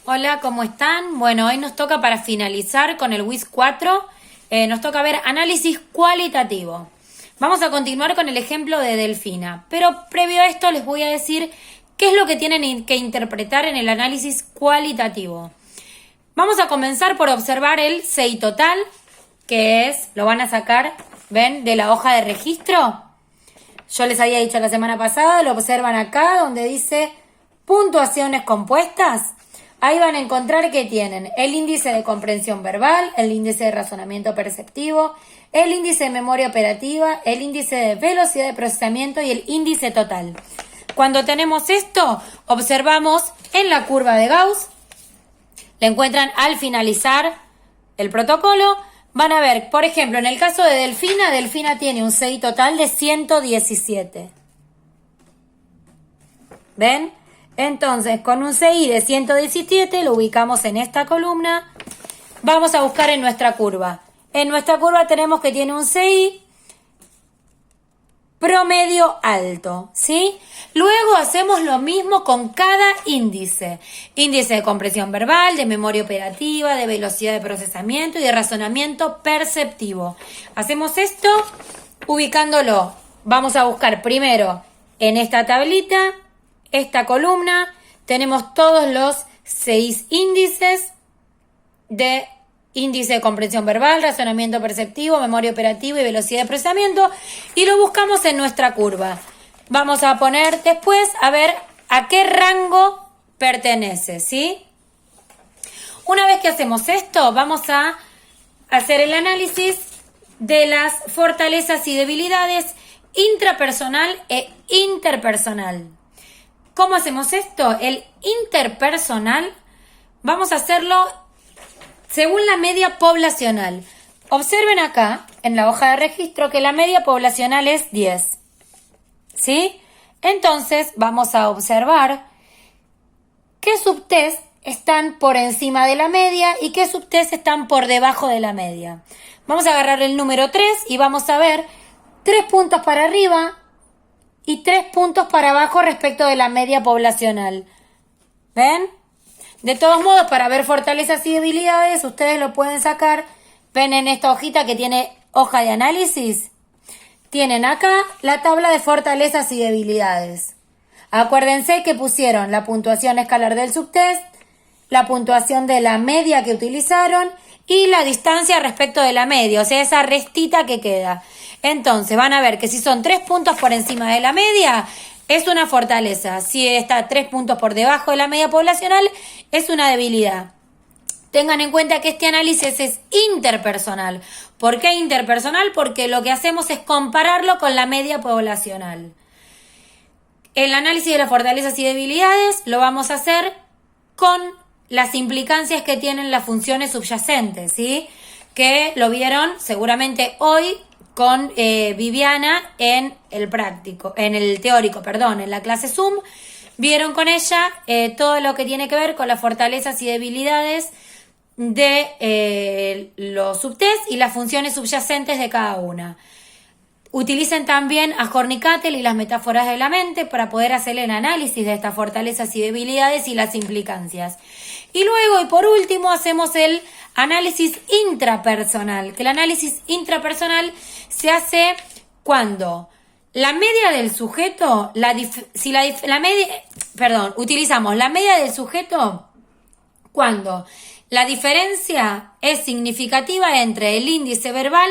Hola, ¿cómo están? Bueno, hoy nos toca para finalizar con el WIS 4, nos toca ver análisis cualitativo. Vamos a continuar con el ejemplo de Delfina, pero previo a esto les voy a decir qué es lo que tienen que interpretar en el análisis cualitativo. Vamos a comenzar por observar el CI total, que es, lo van a sacar, ¿ven? De la hoja de registro. Yo les había dicho la semana pasada, lo observan acá, donde dice puntuaciones compuestas. Ahí van a encontrar que tienen el índice de comprensión verbal, el índice de razonamiento perceptivo, el índice de memoria operativa, el índice de velocidad de procesamiento y el índice total. Cuando tenemos esto, observamos en la curva de Gauss, la encuentran al finalizar el protocolo. Van a ver, por ejemplo, en el caso de Delfina tiene un CI total de 117. ¿Ven? Entonces, con un CI de 117 lo ubicamos en esta columna. Vamos a buscar en nuestra curva. En nuestra curva tenemos que tiene un CI promedio alto, ¿sí? Luego hacemos lo mismo con cada índice. Índice de comprensión verbal, de memoria operativa, de velocidad de procesamiento y de razonamiento perceptivo. Hacemos esto ubicándolo. Vamos a buscar primero en esta tablita, esta columna, tenemos todos los 6 índices de índice de comprensión verbal, razonamiento perceptivo, memoria operativa y velocidad de procesamiento, y lo buscamos en nuestra curva. Vamos a poner después a ver a qué rango pertenece, ¿sí? Una vez que hacemos esto, vamos a hacer el análisis de las fortalezas y debilidades intrapersonal e interpersonal. ¿Cómo hacemos esto? El interpersonal vamos a hacerlo según la media poblacional. Observen acá en la hoja de registro que la media poblacional es 10. ¿Sí? Entonces vamos a observar qué subtest están por encima de la media y qué subtest están por debajo de la media. Vamos a agarrar el número 3 y vamos a ver 3 puntos para arriba y 3 puntos para abajo respecto de la media poblacional. ¿Ven? De todos modos, para ver fortalezas y debilidades, ustedes lo pueden sacar. Ven en esta hojita que tiene hoja de análisis. Tienen acá la tabla de fortalezas y debilidades. Acuérdense que pusieron la puntuación escalar del subtest, la puntuación de la media que utilizaron y la distancia respecto de la media, o sea, esa restita que queda. Entonces van a ver que si son 3 puntos por encima de la media, es una fortaleza. Si está 3 puntos por debajo de la media poblacional, es una debilidad. Tengan en cuenta que este análisis es interpersonal. ¿Por qué interpersonal? Porque lo que hacemos es compararlo con la media poblacional. El análisis de las fortalezas y debilidades lo vamos a hacer con las implicancias que tienen las funciones subyacentes, ¿sí? Que lo vieron seguramente hoy con Viviana en el práctico, en el teórico, en la clase Zoom. Vieron con ella todo lo que tiene que ver con las fortalezas y debilidades de los subtests y las funciones subyacentes de cada una. Utilicen también a Horny-Cuttle y las metáforas de la mente para poder hacer el análisis de estas fortalezas y debilidades y las implicancias. Y luego, y por último, hacemos el análisis intrapersonal, que el análisis intrapersonal se hace cuando la media del sujeto, utilizamos la media del sujeto cuando la diferencia es significativa entre el índice verbal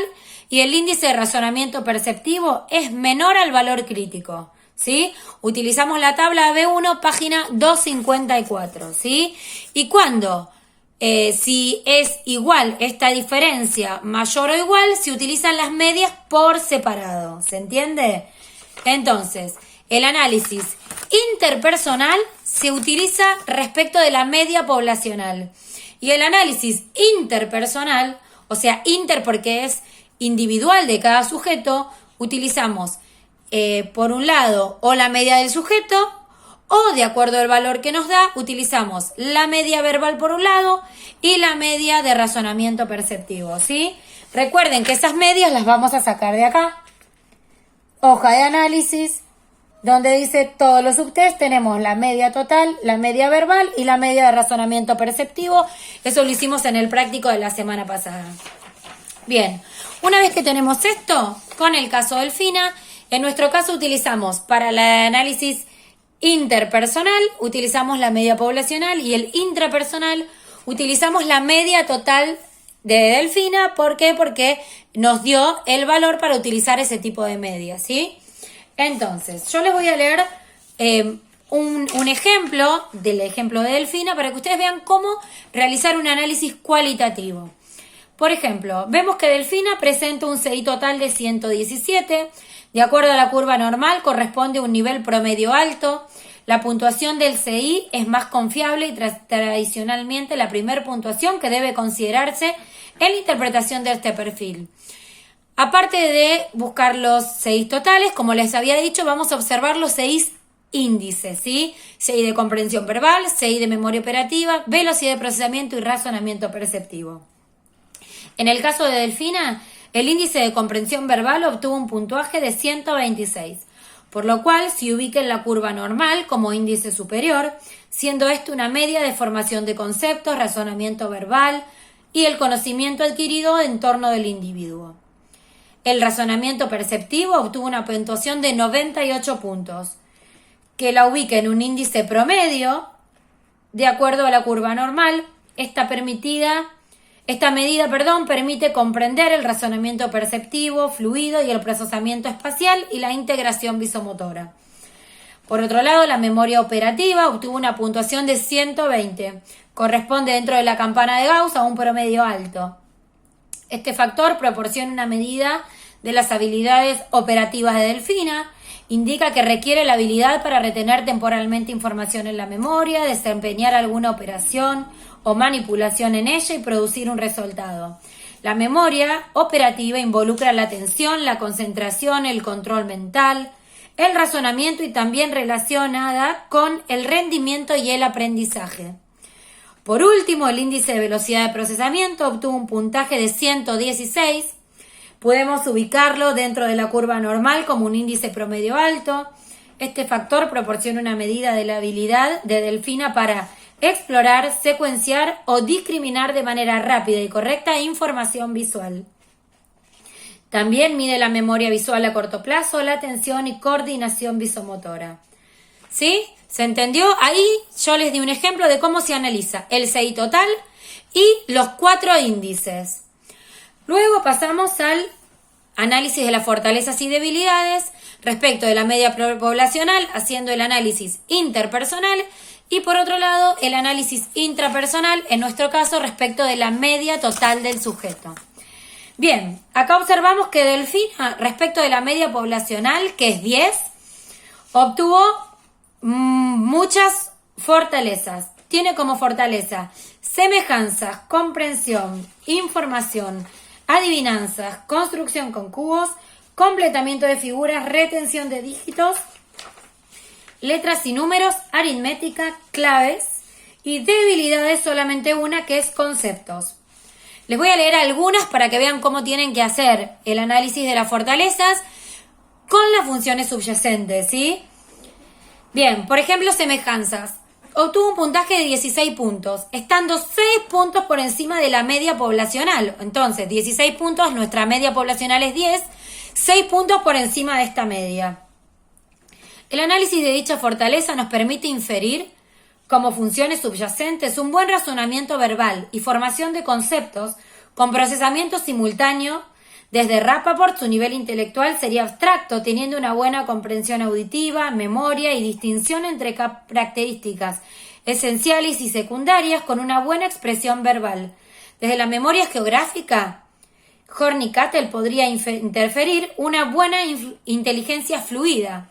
y el índice de razonamiento perceptivo es menor al valor crítico, ¿sí? Utilizamos la tabla B1, página 254, ¿sí? Y cuando, si es igual esta diferencia mayor o igual, se utilizan las medias por separado, ¿se entiende? Entonces, el análisis interpersonal se utiliza respecto de la media poblacional. Y el análisis interpersonal, o sea, inter porque es individual de cada sujeto, utilizamos por un lado o la media del sujeto o de acuerdo al valor que nos da, utilizamos la media verbal por un lado y la media de razonamiento perceptivo, ¿sí? Recuerden que esas medias las vamos a sacar de acá. Hoja de análisis, donde dice todos los subtest, tenemos la media total, la media verbal y la media de razonamiento perceptivo. Eso lo hicimos en el práctico de la semana pasada. Bien, una vez que tenemos esto, con el caso Delfina, en nuestro caso utilizamos para el análisis interpersonal, utilizamos la media poblacional, y el intrapersonal utilizamos la media total de Delfina. ¿Por qué? Porque nos dio el valor para utilizar ese tipo de media, ¿sí? Entonces, yo les voy a leer un ejemplo del ejemplo de Delfina para que ustedes vean cómo realizar un análisis cualitativo. Por ejemplo, vemos que Delfina presenta un CI total de 117. De acuerdo a la curva normal, corresponde a un nivel promedio alto. La puntuación del CI es más confiable y tradicionalmente la primera puntuación que debe considerarse en la interpretación de este perfil. Aparte de buscar los CI totales, como les había dicho, vamos a observar los CI índices, ¿sí? CI de comprensión verbal, CI de memoria operativa, velocidad de procesamiento y razonamiento perceptivo. En el caso de Delfina, el índice de comprensión verbal obtuvo un puntaje de 126, por lo cual se ubica en la curva normal como índice superior, siendo esto una media de formación de conceptos, razonamiento verbal y el conocimiento adquirido en torno del individuo. El razonamiento perceptivo obtuvo una puntuación de 98 puntos, que la ubica en un índice promedio de acuerdo a la curva normal. Esta medida permite comprender el razonamiento perceptivo, fluido y el procesamiento espacial y la integración visomotora. Por otro lado, la memoria operativa obtuvo una puntuación de 120. Corresponde dentro de la campana de Gauss a un promedio alto. Este factor proporciona una medida de las habilidades operativas de Delfina. Indica que requiere la habilidad para retener temporalmente información en la memoria, desempeñar alguna operación o manipulación en ella y producir un resultado. La memoria operativa involucra la atención, la concentración, el control mental, el razonamiento y también relacionada con el rendimiento y el aprendizaje. Por último, el índice de velocidad de procesamiento obtuvo un puntaje de 116. Podemos ubicarlo dentro de la curva normal como un índice promedio alto. Este factor proporciona una medida de la habilidad de Delfina para explorar, secuenciar o discriminar de manera rápida y correcta información visual. También mide la memoria visual a corto plazo, la atención y coordinación visomotora. ¿Sí? ¿Se entendió? Ahí yo les di un ejemplo de cómo se analiza el CI total y los 4 índices. Luego pasamos al análisis de las fortalezas y debilidades respecto de la media poblacional, haciendo el análisis interpersonal, y por otro lado el análisis intrapersonal, en nuestro caso respecto de la media total del sujeto. Bien, acá observamos que Delfina, respecto de la media poblacional, que es 10, obtuvo muchas fortalezas. Tiene como fortaleza semejanzas, comprensión, información, adivinanzas, construcción con cubos, completamiento de figuras, retención de dígitos, letras y números, aritmética, claves, y debilidades solamente una, que es conceptos. Les voy a leer algunas para que vean cómo tienen que hacer el análisis de las fortalezas con las funciones subyacentes, ¿sí? Bien, por ejemplo, semejanzas. Obtuvo un puntaje de 16 puntos, estando 6 puntos por encima de la media poblacional. Entonces, 16 puntos, nuestra media poblacional es 10, 6 puntos por encima de esta media. El análisis de dicha fortaleza nos permite inferir como funciones subyacentes un buen razonamiento verbal y formación de conceptos con procesamiento simultáneo. Desde Rappaport, su nivel intelectual sería abstracto, teniendo una buena comprensión auditiva, memoria y distinción entre características esenciales y secundarias con una buena expresión verbal. Desde la memoria geográfica, Horny-Cattel podría interferir una buena inteligencia fluida,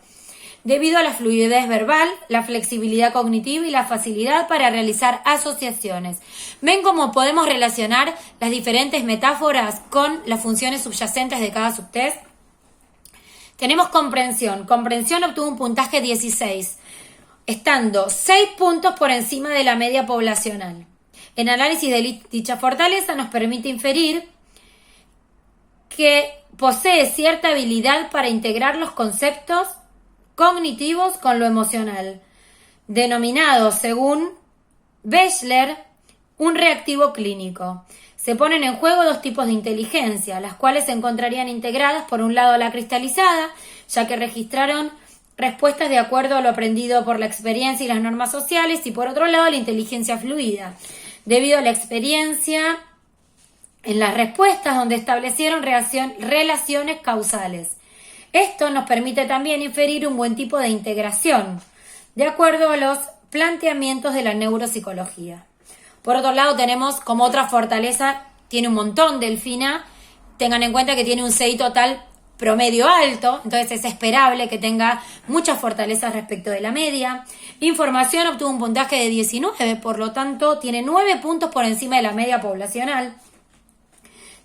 debido a la fluidez verbal, la flexibilidad cognitiva y la facilidad para realizar asociaciones. ¿Ven cómo podemos relacionar las diferentes metáforas con las funciones subyacentes de cada subtest? Tenemos comprensión. Comprensión obtuvo un puntaje 16, estando 6 puntos por encima de la media poblacional. El análisis de dicha fortaleza nos permite inferir que posee cierta habilidad para integrar los conceptos cognitivos con lo emocional, denominado, según Bechler, un reactivo clínico. Se ponen en juego dos tipos de inteligencia, las cuales se encontrarían integradas por un lado la cristalizada, ya que registraron respuestas de acuerdo a lo aprendido por la experiencia y las normas sociales, y por otro lado la inteligencia fluida, debido a la experiencia en las respuestas donde establecieron relaciones causales. Esto nos permite también inferir un buen tipo de integración, de acuerdo a los planteamientos de la neuropsicología. Por otro lado, tenemos como otra fortaleza, tiene un montón Delfina, tengan en cuenta que tiene un CI total promedio alto, entonces es esperable que tenga muchas fortalezas respecto de la media. Información obtuvo un puntaje de 19, por lo tanto tiene 9 puntos por encima de la media poblacional.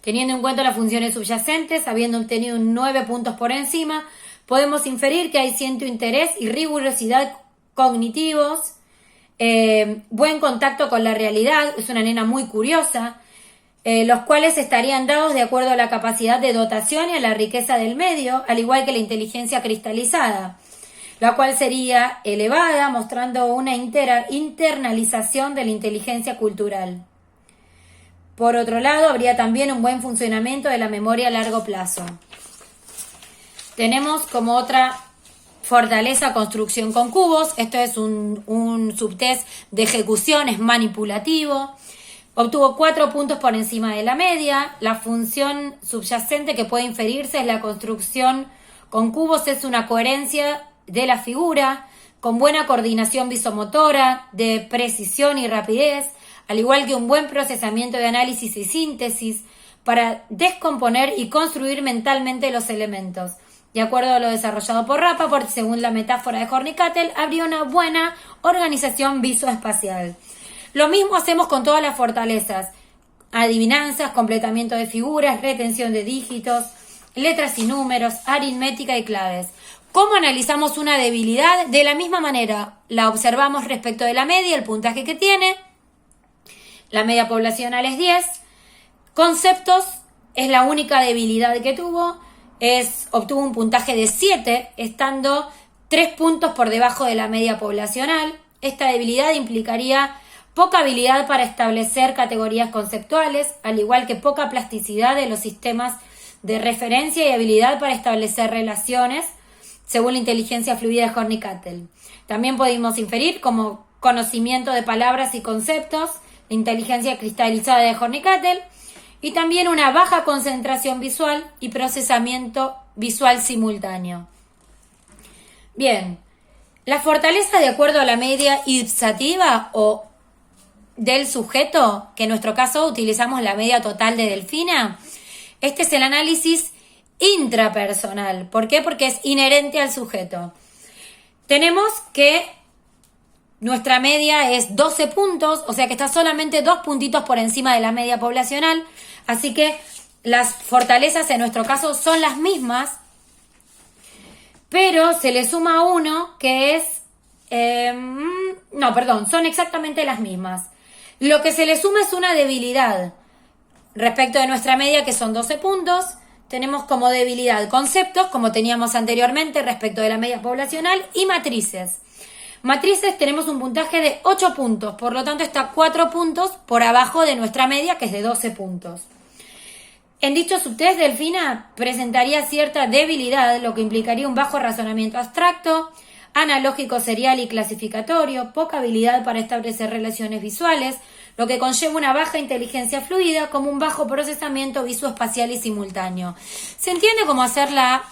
Teniendo en cuenta las funciones subyacentes, habiendo obtenido 9 puntos por encima, podemos inferir que hay cierto interés y rigurosidad cognitivos, buen contacto con la realidad, es una nena muy curiosa, los cuales estarían dados de acuerdo a la capacidad de dotación y a la riqueza del medio, al igual que la inteligencia cristalizada, la cual sería elevada, mostrando una internalización de la inteligencia cultural. Por otro lado, habría también un buen funcionamiento de la memoria a largo plazo. Tenemos como otra fortaleza construcción con cubos. Esto es un subtest de ejecución, es manipulativo. Obtuvo 4 puntos por encima de la media. La función subyacente que puede inferirse es la construcción con cubos, es una coherencia de la figura, con buena coordinación visomotora, de precisión y rapidez, al igual que un buen procesamiento de análisis y síntesis para descomponer y construir mentalmente los elementos. De acuerdo a lo desarrollado por Rappaport, según la metáfora de Hornikatel, habría una buena organización visoespacial. Lo mismo hacemos con todas las fortalezas: adivinanzas, completamiento de figuras, retención de dígitos, letras y números, aritmética y claves. ¿Cómo analizamos una debilidad? De la misma manera, la observamos respecto de la media, el puntaje que tiene. La media poblacional es 10. Conceptos es la única debilidad que tuvo. Obtuvo un puntaje de 7, estando 3 puntos por debajo de la media poblacional. Esta debilidad implicaría poca habilidad para establecer categorías conceptuales, al igual que poca plasticidad de los sistemas de referencia y habilidad para establecer relaciones, según la inteligencia fluida de Hornikatel. También podemos inferir como conocimiento de palabras y conceptos, la inteligencia cristalizada de Hornikatel, y también una baja concentración visual y procesamiento visual simultáneo. Bien, la fortaleza de acuerdo a la media ipsativa o del sujeto, que en nuestro caso utilizamos la media total de Delfina, este es el análisis intrapersonal. ¿Por qué? Porque es inherente al sujeto. Tenemos que nuestra media es 12 puntos, o sea que está solamente 2 puntitos por encima de la media poblacional, así que las fortalezas en nuestro caso son las mismas, pero se le suma uno que es... son exactamente las mismas. Lo que se le suma es una debilidad respecto de nuestra media, que son 12 puntos. Tenemos como debilidad conceptos, como teníamos anteriormente respecto de la media poblacional, y matrices. Matrices tenemos un puntaje de 8 puntos, por lo tanto está 4 puntos por abajo de nuestra media, que es de 12 puntos. En dicho subtest, Delfina presentaría cierta debilidad, lo que implicaría un bajo razonamiento abstracto, analógico, serial y clasificatorio, poca habilidad para establecer relaciones visuales, lo que conlleva una baja inteligencia fluida, como un bajo procesamiento visoespacial y simultáneo. ¿Se entiende cómo hacerla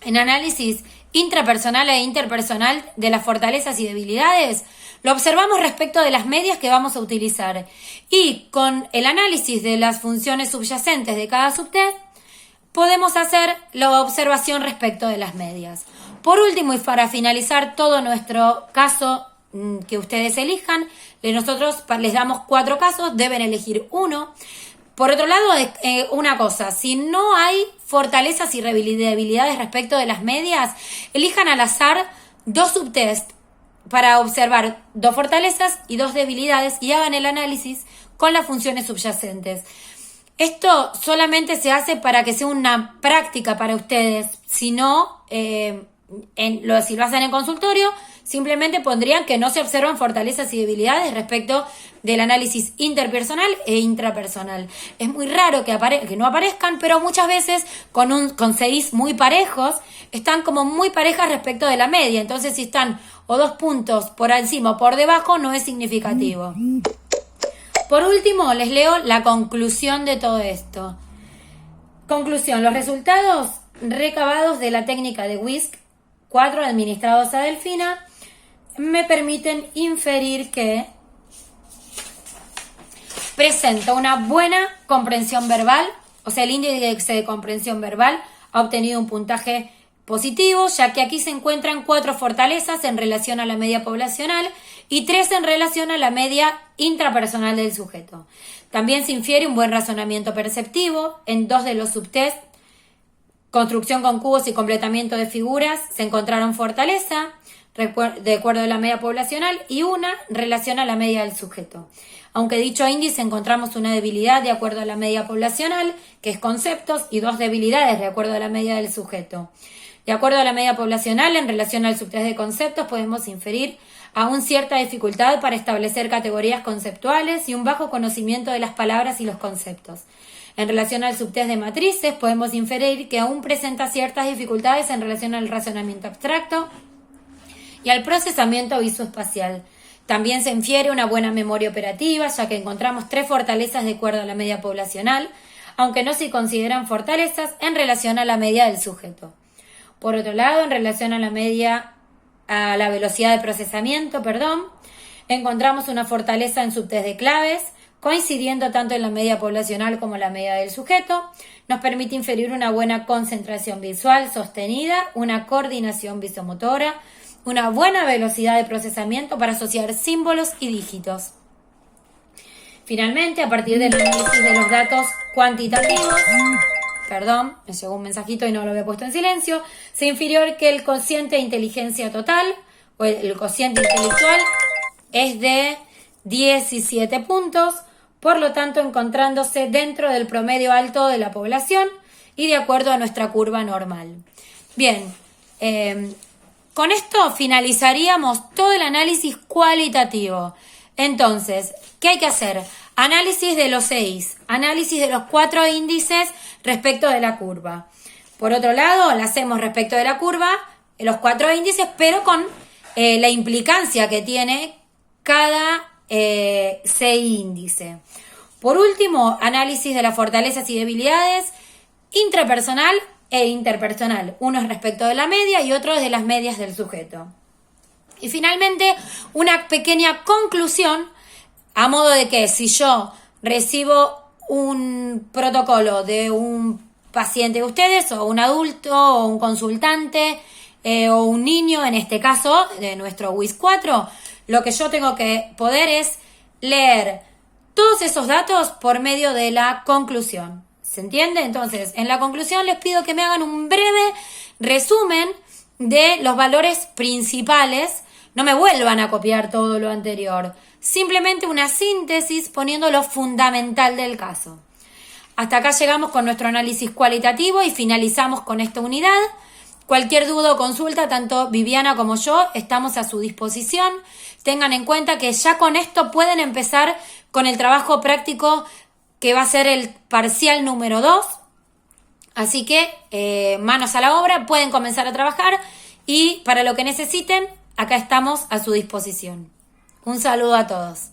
en análisis intrapersonal e interpersonal de las fortalezas y debilidades? Lo observamos respecto de las medias que vamos a utilizar, y con el análisis de las funciones subyacentes de cada subtest podemos hacer la observación respecto de las medias. Por último, y para finalizar todo nuestro caso que ustedes elijan, nosotros les damos 4 casos, deben elegir uno. Por otro lado, una cosa, si no hay fortalezas y debilidades respecto de las medias, elijan al azar 2 subtests para observar 2 fortalezas y 2 debilidades y hagan el análisis con las funciones subyacentes. Esto solamente se hace para que sea una práctica para ustedes, si no, si lo hacen en consultorio, simplemente pondrían que no se observan fortalezas y debilidades respecto del análisis interpersonal e intrapersonal. Es muy raro que no aparezcan, pero muchas veces con CIs muy parejos, están como muy parejas respecto de la media. Entonces, si están o 2 puntos por encima o por debajo, no es significativo. Por último, les leo la conclusión de todo esto. Conclusión: los resultados recabados de la técnica de WISC 4 administrados a Delfina me permiten inferir que presenta una buena comprensión verbal, o sea, el índice de comprensión verbal ha obtenido un puntaje positivo, ya que aquí se encuentran 4 fortalezas en relación a la media poblacional y 3 en relación a la media intrapersonal del sujeto. También se infiere un buen razonamiento perceptivo en 2 de los subtests. Construcción con cubos y completamiento de figuras se encontraron fortaleza de acuerdo a la media poblacional y una en relación a la media del sujeto. Aunque dicho índice encontramos una debilidad de acuerdo a la media poblacional, que es conceptos, y 2 debilidades de acuerdo a la media del sujeto. De acuerdo a la media poblacional, en relación al subtest de conceptos, podemos inferir aún cierta dificultad para establecer categorías conceptuales y un bajo conocimiento de las palabras y los conceptos. En relación al subtest de matrices, podemos inferir que aún presenta ciertas dificultades en relación al razonamiento abstracto y al procesamiento visoespacial. También se infiere una buena memoria operativa, ya que encontramos 3 fortalezas de acuerdo a la media poblacional, aunque no se consideran fortalezas en relación a la media del sujeto. Por otro lado, en relación a la velocidad de procesamiento, encontramos una fortaleza en subtest de claves, coincidiendo tanto en la media poblacional como la media del sujeto. Nos permite inferir una buena concentración visual sostenida, una coordinación visomotora, una buena velocidad de procesamiento para asociar símbolos y dígitos. Finalmente, a partir del análisis de los datos cuantitativos, me llegó un mensajito y no lo había puesto en silencio, se infirió que el cociente de inteligencia total, o el cociente intelectual, es de 17 puntos, por lo tanto encontrándose dentro del promedio alto de la población y de acuerdo a nuestra curva normal. Bien, con esto finalizaríamos todo el análisis cualitativo. Entonces, ¿qué hay que hacer? Análisis de los 6, análisis de los 4 índices respecto de la curva. Por otro lado, lo hacemos respecto de la curva, los 4 índices, pero con la implicancia que tiene cada CI índice. Por último, análisis de las fortalezas y debilidades intrapersonal e interpersonal. Uno es respecto de la media y otro es de las medias del sujeto. Y finalmente, una pequeña conclusión a modo de que si yo recibo un protocolo de un paciente de ustedes, o un adulto, o un consultante, o un niño, en este caso, de nuestro WISC 4, lo que yo tengo que poder es leer todos esos datos por medio de la conclusión. ¿Se entiende? Entonces, en la conclusión les pido que me hagan un breve resumen de los valores principales. No me vuelvan a copiar todo lo anterior. Simplemente una síntesis poniendo lo fundamental del caso. Hasta acá llegamos con nuestro análisis cualitativo y finalizamos con esta unidad. Cualquier duda o consulta, tanto Viviana como yo, estamos a su disposición. Tengan en cuenta que ya con esto pueden empezar con el trabajo práctico que va a ser el parcial número 2. Así que manos a la obra, pueden comenzar a trabajar y para lo que necesiten, acá estamos a su disposición. Un saludo a todos.